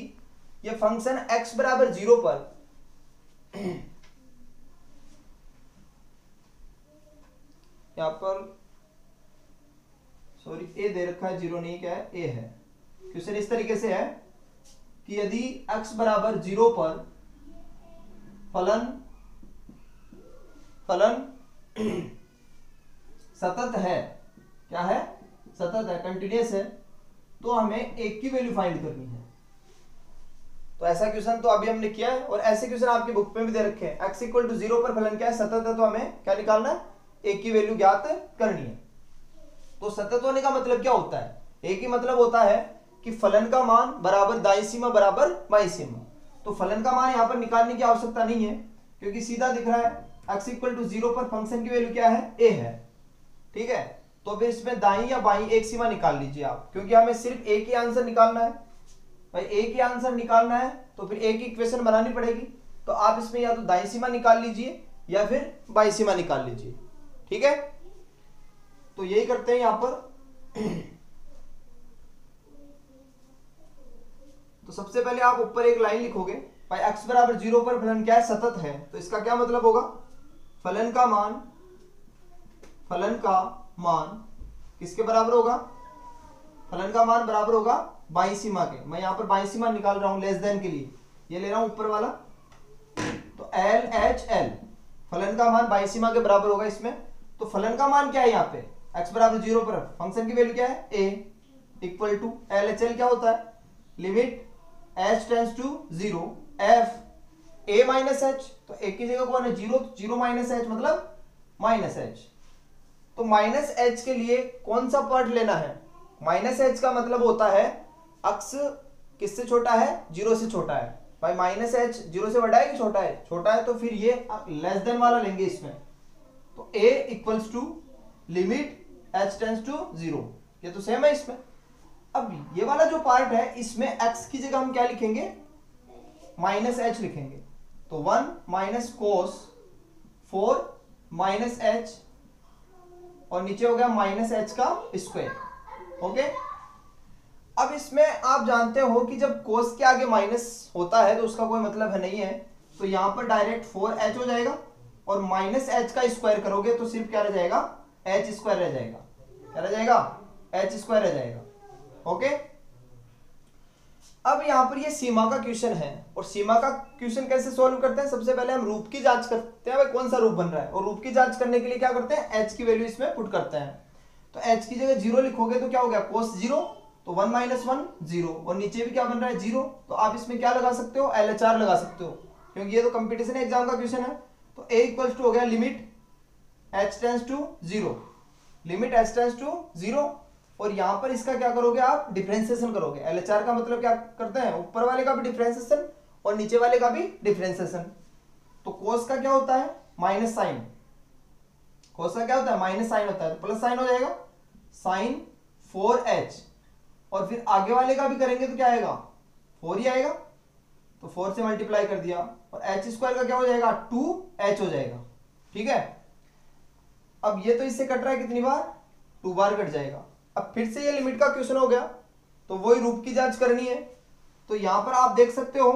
ये फंक्शन x बराबर 0 पर यहां पर सॉरी a दे रखा है, 0 नहीं, क्या है a है। क्वेश्चन इस तरीके से है कि यदि x बराबर 0 पर फलन सतत है, क्या है सतत है, कंटिन्यूअस है, तो हमें एक की वैल्यू फाइंड करनी है। तो ऐसा क्वेश्चन तो अभी हमने किया है, और ऐसे क्वेश्चन आपकी बुक में भी दे रखे हैं। x इक्वल टू 0 पर फलन क्या है सतत है, तो हमें क्या निकालना है एक की वैल्यू ज्ञात करनी है। तो सतत होने का मतलब क्या होता है, एक ही मतलब होता है कि फलन का मान बराबर दाईं सीमा बराबर बाईं सीमा। तो फलन का मान यहाँ पर निकालने की आवश्यकता नहीं है, क्योंकि सीधा दिख रहा है x इक्वल टू 0 पर फंक्शन की वैल्यू क्या है a है, ठीक है। तो फिर इसमें दाईं या बाईं एक सीमा निकाल लीजिए आप, क्योंकि हमें सिर्फ एक ही आंसर निकालना है भाई, एक ही आंसर निकालना है तो फिर एक ही इक्वेशन बनानी पड़ेगी। तो आप इसमें या तो दाईं सीमा निकाल लीजिए या फिर बाईं सीमा निकाल लीजिए, ठीक है। तो यही करते हैं यहां पर। तो सबसे पहले आप ऊपर एक लाइन लिखोगे भाई x बराबर 0 पर फलन क्या है सतत है, तो इसका क्या मतलब होगा फलन का मान किसके बराबर होगा, फलन का मान बराबर होगा बाईं सीमा के। मैं यहां पर बाईं सीमा निकाल रहा हूं लेस देन के लिए, ये ले रहा हूं ऊपर वाला, तो LHL फलन का मान बाईं सीमा के बराबर होगा इसमें। तो फलन का मान क्या है यहाँ पे x बराबर 0 पर फंक्शन की वैल्यू क्या है a इक्वल टू LHL क्या होता है limit h tends to 0 f a minus h, तो एक की जगह कौन है 0, 0 माइनस h मतलब माइनस h। तो माइनस h के लिए कौन सा पार्ट लेना है, माइनस h का मतलब होता है x किससे छोटा है 0 से छोटा है भाई, माइनस h 0 से बड़ा है कि छोटा है, छोटा है, तो फिर ये लेस देन वाला लेंगे इसमें। तो a equals to limit h tends to 0, ये तो सेम है इसमें। अब ये वाला जो पार्ट है इसमें x की जगह हम क्या लिखेंगे माइनस h लिखेंगे, तो 1 माइनस कोस 4 माइनस h, और नीचे हो गया माइनस h का स्क्वायर, ओके। अब इसमें आप जानते हो कि जब कोस के आगे माइनस होता है तो उसका कोई मतलब है नहीं है, तो यहां पर डायरेक्ट 4h हो जाएगा, और माइनस h का स्क्वायर करोगे तो सिर्फ क्या रह जाएगा h स्क्वायर रह जाएगा, क्या रह जाएगा h स्क्वायर रह जाएगा, ओके। अब यहां पर ये सीमा का क्वेश्चन है, और सीमा का क्वेश्चन कैसे सॉल्व करते हैं, सबसे पहले हम रूप की जांच करते हैं भाई कौन सा रूप बन रहा है, और रूप की जांच करने के लिए क्या करते हैं h की वैल्यू इसमें पुट करते हैं। तो h की जगह 0 लिखोगे तो क्या हो गया cos 0, तो 1 माइनस 1 0, और नीचे भी क्या बन रहा है 0, तो आप इसमें क्या लगा सकते हो LHR लगा सकते हो, क्योंकि ये तो कंपटीशन एग्जाम का क्वेश्चन है। तो a इक्वल्स टू हो गया limit h tends to 0, limit h tends to 0, और यहां पर इसका क्या करोगे आप डिफरेंशिएशन करोगे। LHR का मतलब क्या करते हैं ऊपर वाले का भी डिफरेंशिएशन और नीचे वाले का भी डिफरेंशिएशन। तो cos का क्या होता है माइनस साइन, cos का क्या होता है माइनस साइन होता है, तो प्लस साइन हो जाएगा साइन 4h, और फिर आगे वाले का भी करेंगे तो क्या आएगा 4 ही आएगा, तो 4 से मल्टीप्लाई कर दिया, और h स्क्वायर का क्या हो जाएगा 2h हो जाएगा, ठीक है। अब ये तो इससे कट रहा है कितनी बार 2 बार कट जाएगा। अब फिर से ये लिमिट का क्वेश्चन हो गया, तो वही रूप की जांच करनी है। तो यहां पर आप देख सकते हो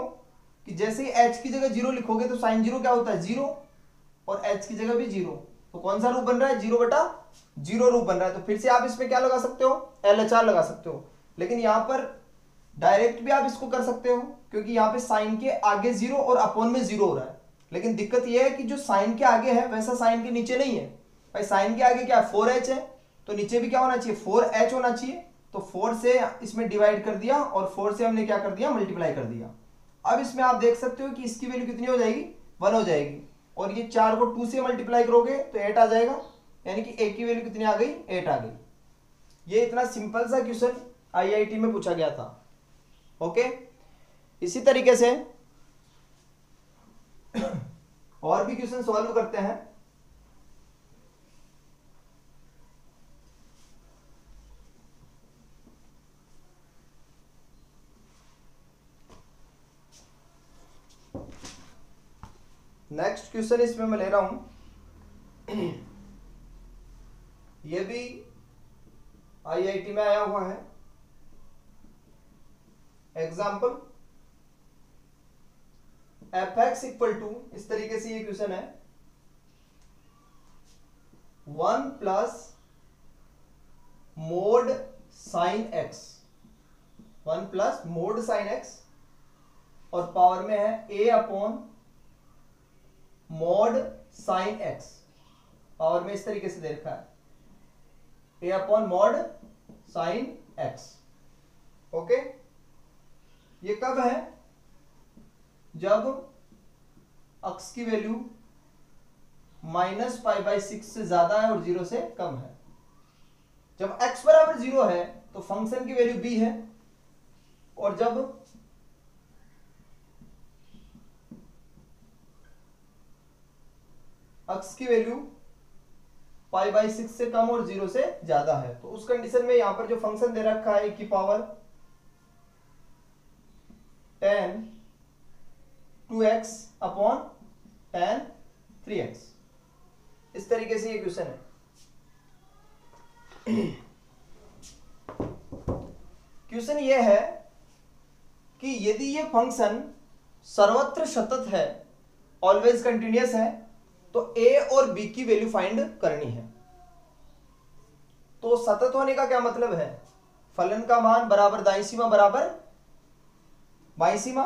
कि जैसे ही h की जगह 0 लिखोगे तो साइन 0 क्या होता है 0, और h की जगह भी 0, तो कौन सा रूप बन रहा है 0/0 रूप बन रहा है। तो फिर से आप इसमें क्या लगा सकते हो LHR लगा सकते हो, लेकिन यहां पर डायरेक्ट भी आप इसको कर सकते हो, क्योंकि यहां पे साइन के आगे 0 और अपॉन में 0 हो रहा है। लेकिन दिक्कत यह है कि जो साइन के आगे है वैसा साइन के नीचे नहीं है भाई, साइन के आगे क्या 4h है, तो नीचे भी क्या होना चाहिए 4h होना चाहिए। तो 4 से इसमें डिवाइड कर दिया, और 4 से हमने क्या कर दिया मल्टीप्लाई कर दिया। अब इसमें आप देख सकते हो कि इसकी वैल्यू कितनी हो जाएगी 1 हो जाएगी, और ये 4 को 2 से मल्टीप्लाई करोगे तो 8 आ जाएगा, यानी कि a की वैल्यू कितनी आ गई, 8 आ गई। ये इतना सिंपल सा क्वेश्चन IIT में पूछा गया था। ओके, इसी तरीके से और भी क्वेश्चन सॉल्व करते हैं। नेक्स्ट क्वेश्चन इसमें मैं ले रहा हूं, ये भी IIT में आया हुआ है। एग्जाम्पल fx इक्वल टू, इस तरीके से ये क्वेश्चन है, 1 plus mod sine x, 1 plus mod sine x, और पावर में है a upon mod sine x, power में इस तरीके से दे रखा है a upon mod sine x। Okay, ये कब है, जब x की वैल्यू -π/6 से ज्यादा है और 0 से कम है। जब x बराबर 0 है तो फंक्शन की वैल्यू b है, और जब x की वैल्यू π/6 से कम और 0 से ज्यादा है, तो उस कंडीशन में यहां पर जो फंक्शन दे रखा है e की power tan 2x upon tan 3x, इस तरीके से ये क्वेश्चन है। क्वेश्चन ये है कि यदि ये फंक्शन सर्वत्र सतत है, ऑलवेज कंटिन्यूअस है, तो a और b की वैल्यू फाइंड करनी है। तो सतत होने का क्या मतलब है, फलन का मान बराबर दाईं सीमा बराबर बाईं सीमा।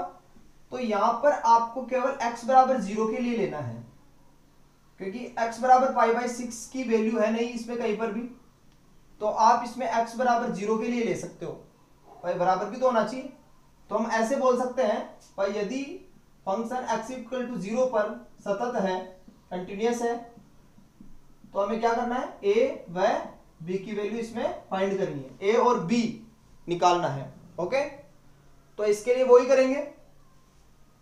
तो यहां पर आपको केवल x बराबर 0 के लिए लेना है, क्योंकि x बराबर π/6 की वैल्यू है नहीं इसमें कहीं पर भी, तो आप इसमें x बराबर 0 के लिए ले सकते हो। भाई बराबर भी तो होना चाहिए, तो हम ऐसे बोल सकते हैं भाई यदि फंक्शन x इक्वल टू 0 पर सतत है, कंटिन्यूअस है, तो हमें क्या करना है, a व b की वैल्यू इसमें फाइंड करनी है, a और b निकालना है। ओके, तो इसके लिए वही करेंगे,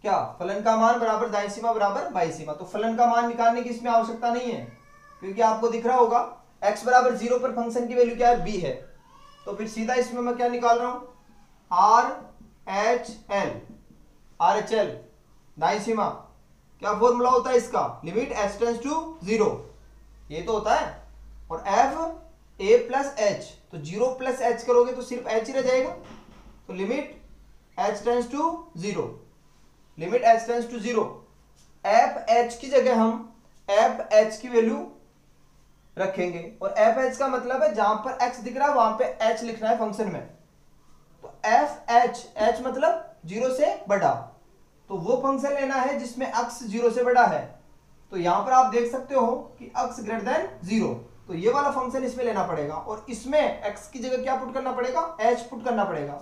क्या, फलन का मान बराबर दाईं सीमा बराबर बाईं सीमा। तो फलन का मान निकालने की इसमें आवश्यकता नहीं है, क्योंकि आपको दिख रहा होगा x बराबर 0 पर फंक्शन की वैल्यू क्या है, b है। तो फिर सीधा इसमें मैं क्या निकाल रहा हूं, RHL दाईं सीमा, क्या फॉर्मूला होता है इसका, लिमिट h टेंड्स टू 0, ये तो होता है, और f a प्लस h, तो 0 प्लस h करोगे तो सिर्फ h ही रह जाएगा, तो limit h tends to 0, limit h tends to 0, F H की जगह हम एफ एच की वैल्यू रखेंगे, और एफ एच का मतलब है जहां पर x दिख रहा है वहां पे h लिखना है फंक्शन में। तो एफ एच, एच मतलब 0 से बड़ा, तो वो फंक्शन लेना है जिसमें x 0 से बड़ा है। तो यहां पर आप देख सकते हो कि x ग्रेटर देन 0, तो ये वाला फंक्शन इसमें लेना पड़ेगा, और इसमें x की जगह क्या पुट करना पड़ेगा, h पुट करना पड़ेगा।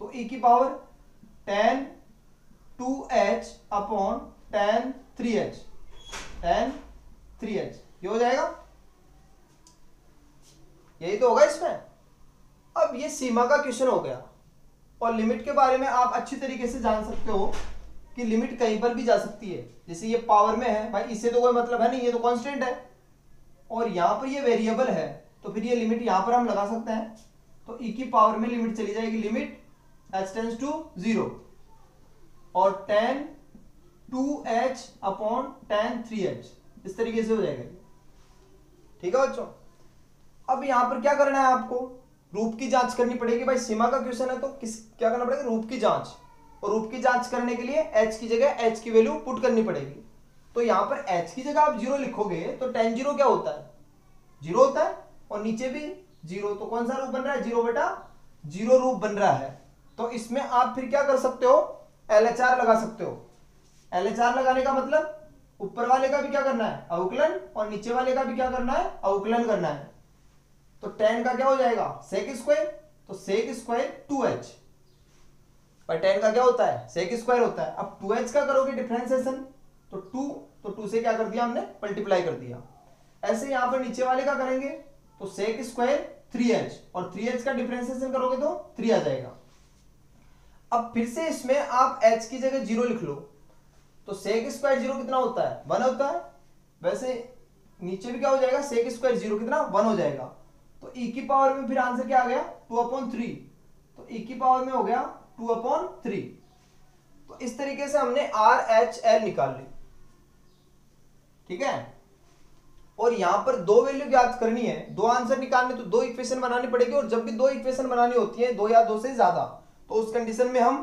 तो e की power tan 2h upon tan 3h, tan 3h, ये हो जाएगा, यही तो होगा इसमें। अब ये सीमा का क्वेश्चन हो गया, और लिमिट के बारे में आप अच्छी तरीके से जान सकते हो कि लिमिट कहीं पर भी जा सकती है। जैसे ये पावर में है भाई, इससे तो कोई मतलब है नहीं, ये तो कांस्टेंट है, और यहां पर ये वेरिएबल है, तो फिर ये लिमिट यहां पर हम लगा सकते हैं। तो e की पावर में लिमिट चली जाएगी, लिमिट h टेंड्स टू 0 और tan 2h upon tan 3h, इस तरीके से हो जाएगा। ठीक है बच्चों, अब यहां पर क्या करना है, आपको रूप की जांच करनी पड़ेगी। भाई सीमा का क्वेश्चन है तो क्या करना पड़ेगा, रूप की जांच, और रूप की जांच करने के लिए h की जगह h की वैल्यू पुट करनी पड़ेगी। तो यहां पर h की जगह आप 0 लिखोगे तो tan 0 क्या होता है, 0 होता है, और नीचे भी 0, तो कौन सा रूप बन रहा है, 0/0 रूप बन रहा है। तो इसमें आप फिर क्या कर सकते हो, LHR लगा सकते हो। LHR लगाने का मतलब ऊपर वाले का भी क्या करना है, अवकलन, और नीचे वाले का भी क्या करना है, अवकलन करना है। तो tan का क्या हो जाएगा, sec स्क्वायर, तो sec स्क्वायर 2h, पर tan का क्या होता है, sec स्क्वायर होता है। अब 2h का करोगे डिफरेंशिएशन, तो 2 तो 2 2 से क्या कर दिया हमने, मल्टीप्लाई कर दिया। ऐसे यहां पर नीचे वाले का करेंगे तो sec स्क्वायर 3h, और 3h का डिफरेंशिएशन करोगे तो 3 आ जाएगा। अब फिर से इसमें आप h की जगह 0 लिख लो, तो sec स्क्वायर 0 कितना होता है, 1 होता है। वैसे नीचे भी क्या हो जाएगा, sec स्क्वायर 0 कितना, 1 हो जाएगा। तो e की पावर में फिर आंसर क्या आ गया, 2/3। तो e की पावर में हो गया 2/3। तो इस तरीके से हमने r h l निकाल ली, ठीक है। और यहां पर दो वैल्यू ज्ञात करनी है, दो आंसर निकालने, तो दो इक्वेशन बनानी पड़ेगी। और जब भी दो इक्वेशन बनानी होती है, दो या दो से ज्यादा, तो उस कंडीशन में हम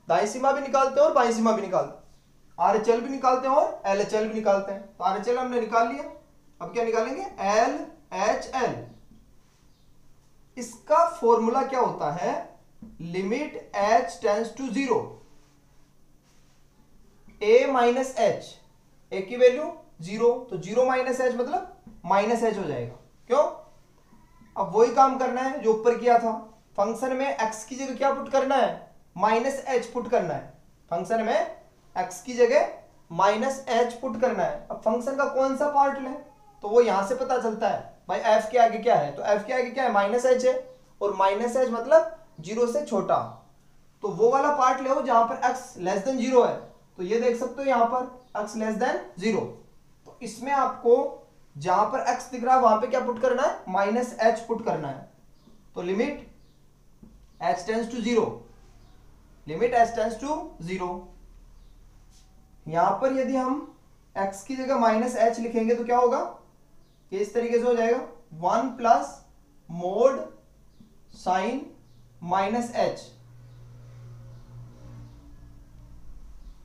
दाईं सीमा भी निकालते हैं और बाईं सीमा भी निकालते हैं, RHL भी निकालते हैं और LHL भी निकालते हैं। तो RHL हमने निकाल लिया, अब क्या निकालेंगे, LHL। इसका फॉर्मूला क्या होता है, limit h tends to 0, a minus h, a की वैल्यू 0, तो 0 माइनस h मतलब माइनस h हो जाएगा। क्यों, अब वही काम करना है जो ऊपर किया था। फंक्शन में x की जगह क्या पुट करना है, माइनस h पुट करना है। फंक्शन में x की जगह माइनस h पुट करना है। अब फंक्शन का कौन सा पार्ट लें, तो वो यहां से पता चलता है भाई f के आगे क्या है, तो f के आगे क्या है, माइनस h है, और माइनस h मतलब 0 से छोटा। तो वो वाला पार्ट ले जहां पर x लेस देन 0 है, तो ये देख सकते हो यहां पर x लेस देन 0। तो इसमें आपको जहां पर x दिख रहा है वहां पे क्या पुट करना है, माइनस h पुट करना है। तो limit h tends to 0, limit h tends to 0। यहां पर यदि हम x की जगह माइनस h लिखेंगे तो क्या होगा, ये इस तरीके से हो जाएगा, 1 plus mod sine minus h,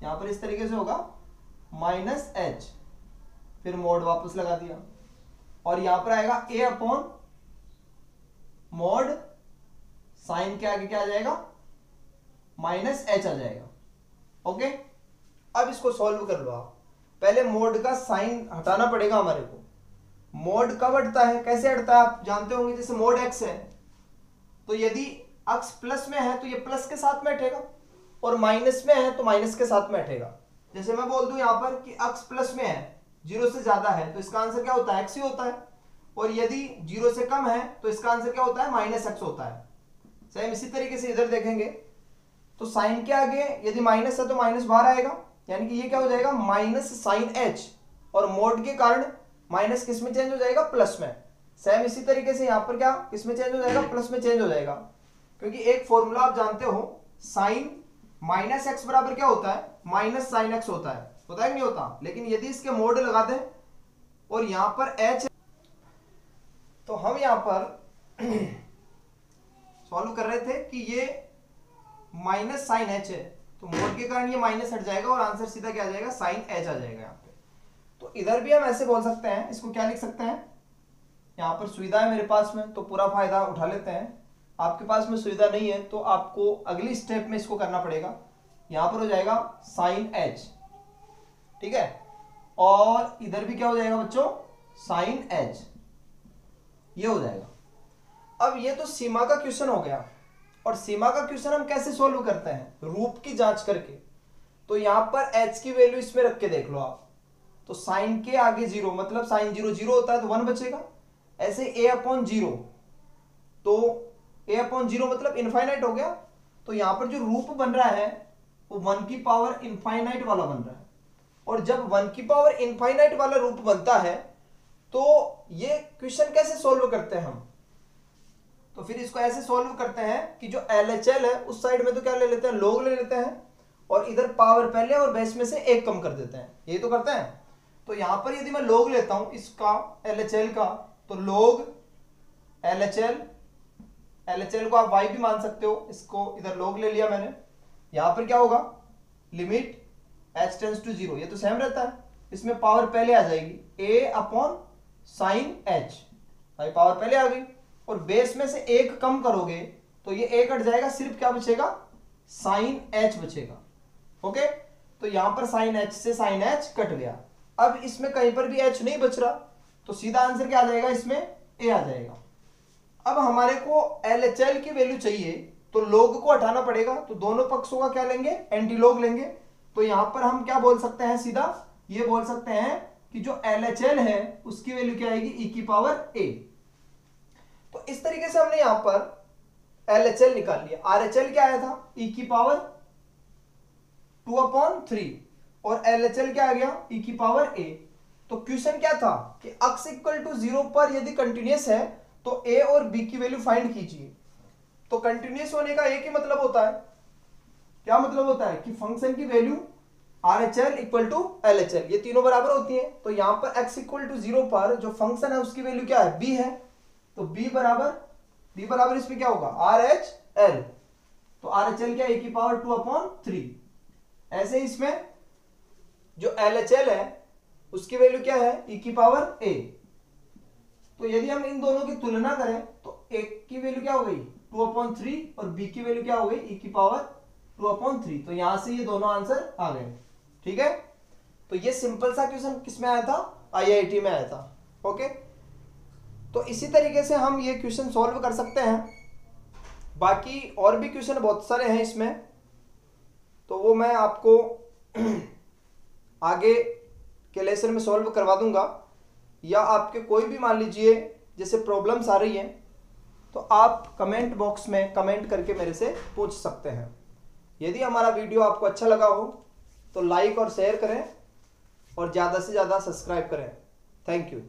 यहां पर इस तरीके से होगा माइनस h, फिर मोड वापस लगा दिया, और यहां पर आएगा a अपॉन मोड साइन के आगे क्या आ जाएगा, माइनस h आ जाएगा। ओके, अब इसको सॉल्व कर लो आप। पहले मोड का साइन हटाना पड़ेगा हमारे को। मोड कब हटता है, कैसे हटता है आप जानते होंगे, जैसे मोड x है तो यदि x प्लस में है तो ये प्लस के साथ में हटेगा, और माइनस में है तो माइनस के साथ में हटेगा। जैसे मैं बोल दूं यहां पर कि x प्लस में है, 0 से ज्यादा है, तो इसका आंसर क्या होता है, x ही होता है। और यदि 0 से कम है तो इसका आंसर क्या होता है, माइनस x होता है। सेम इसी तरीके से इधर देखेंगे तो साइन के आगे यदि माइनस है तो माइनस बाहर आएगा, यानी कि ये क्या हो जाएगा, माइनस साइन h, और मोड के कारण माइनस किस में चेंज हो जाएगा, प्लस में। सेम इसी तरीके से यहाँ पर क्या किस में चेंज हो जाएगा, प्लस में चेंज हो जाएगा। क्योंकि एक फॉर्मूला आप जानते हो, साइन माइनस एक्स बराबर क्या होता है, माइनस साइन एक्स होता है कि नहीं होता। लेकिन यदि इसके मोड लगा दें और यहां पर h, तो हम यहां पर सॉल्व कर रहे थे कि ये माइनस साइन h है, तो मोड के कारण ये माइनस हट जाएगा और आंसर सीधा क्या आ जाएगा, साइन h आ जाएगा यहाँ पे। तो इधर भी हम ऐसे बोल सकते हैं, इसको क्या लिख सकते हैं, यहाँ पर सुविधा है मेरे पास में तो पूरा फायदा उठा लेते हैं। आपके पास में सुविधा नहीं है तो आपको अगली स्टेप में इसको करना पड़ेगा। यहां पर हो जाएगा साइन h, ठीक है, और इधर भी क्या हो जाएगा बच्चों, साइन h, ये हो जाएगा। अब ये तो सीमा का क्वेश्चन हो गया, और सीमा का क्वेश्चन हम कैसे सॉल्व करते हैं, रूप की जांच करके। तो यहां पर h की वैल्यू इसमें रख के देख लो आप, तो साइन के आगे 0 मतलब साइन 0 0 होता है तो 1 बचेगा। ऐसे a अपॉन 0, तो a अपॉन 0 मतलब इनफाइनाइट हो गया। तो यहां पर जो रूप बन रहा है वो 1 की पावर इनफाइनाइट वाला बन रहा है, और जब 1 की पावर इनफाइनाइट वाला रूप बनता है तो ये क्वेश्चन कैसे सॉल्व करते हैं हम, तो फिर इसको ऐसे सॉल्व करते हैं कि जो LHL है उस साइड में तो क्या ले लेते हैं, log ले लेते हैं, और इधर पावर पहले और बेस में से एक कम कर देते हैं, यही तो करते हैं। तो यहां पर यदि मैं log लेता हूं इसका LHL का, तो log LHL को आप y भी मान सकते हो, इसको इधर log ले लिया मैंने। यहां पर क्या होगा, लिमिट h टेंड्स टू 0, ये तो सेम रहता है, इसमें पावर पहले आ जाएगी a अपॉन साइन h, भाई पावर पहले आ गई, और बेस में से एक कम करोगे तो ये एक हट जाएगा, सिर्फ क्या बचेगा, साइन h बचेगा। ओके, तो यहां पर साइन h से साइन h कट गया। अब इसमें कहीं पर भी h नहीं बच रहा, तो सीधा आंसर क्या आ जाएगा, इसमें a आ जाएगा। अब हमारे को LHL की वैल्यू चाहिए तो log को हटाना पड़ेगा, तो दोनों पक्षों का क्या लेंगे, एंटी लॉग लेंगे। तो यहां पर हम क्या बोल सकते हैं, सीधा ये बोल सकते हैं कि जो LHL है उसकी वैल्यू क्या आएगी, e की पावर a। तो इस तरीके से हमने यहां पर LHL निकाल लिया। RHL क्या आया था, e की पावर 2/3 और LHL क्या आ गया, e की पावर a। तो क्वेश्चन क्या था कि x इक्वल टू 0 पर यदि कंटिन्यूअस है तो a और b की वैल्यू फाइंड कीजिए। तो कंटिन्यूअस होने का एक ही मतलब होता है, क्या मतलब होता है कि फंक्शन की value RHL equal to LHL ये तीनों बराबर होती है। तो यहां पर x इक्वल टू 0 पर जो फंक्शन है उसकी वैल्यू क्या है, b है। तो b बराबर इसमें क्या होगा, RHL। तो RHL क्या, a की पावर 2/3। ऐसे इसमें जो LHL है उसकी वैल्यू क्या है, e की पावर a। तो यदि हम इन दोनों की तुलना करें तो a की वैल्यू क्या हो गई 2/3 और b की वैल्यू क्या हो गई, e की पावर 2/3। तो यहां से ये दोनों आंसर आ गए। ठीक है, तो ये सिंपल सा क्वेश्चन किसमें आया था, IIT में आया था। ओके, तो इसी तरीके से हम ये क्वेश्चन सॉल्व कर सकते हैं। बाकी और भी क्वेश्चन बहुत सारे हैं इसमें, तो वो मैं आपको आगे के लेसन में सॉल्व करवा दूंगा। या आपके कोई भी मान लीजिए जैसे प्रॉब्लम्स आ रही हैं तो आप कमेंट बॉक्स में कमेंट करके मेरे से पूछ सकते हैं। यदि हमारा वीडियो आपको अच्छा लगा हो तो लाइक और शेयर करें और ज़्यादा से ज़्यादा सब्सक्राइब करें। Thank you.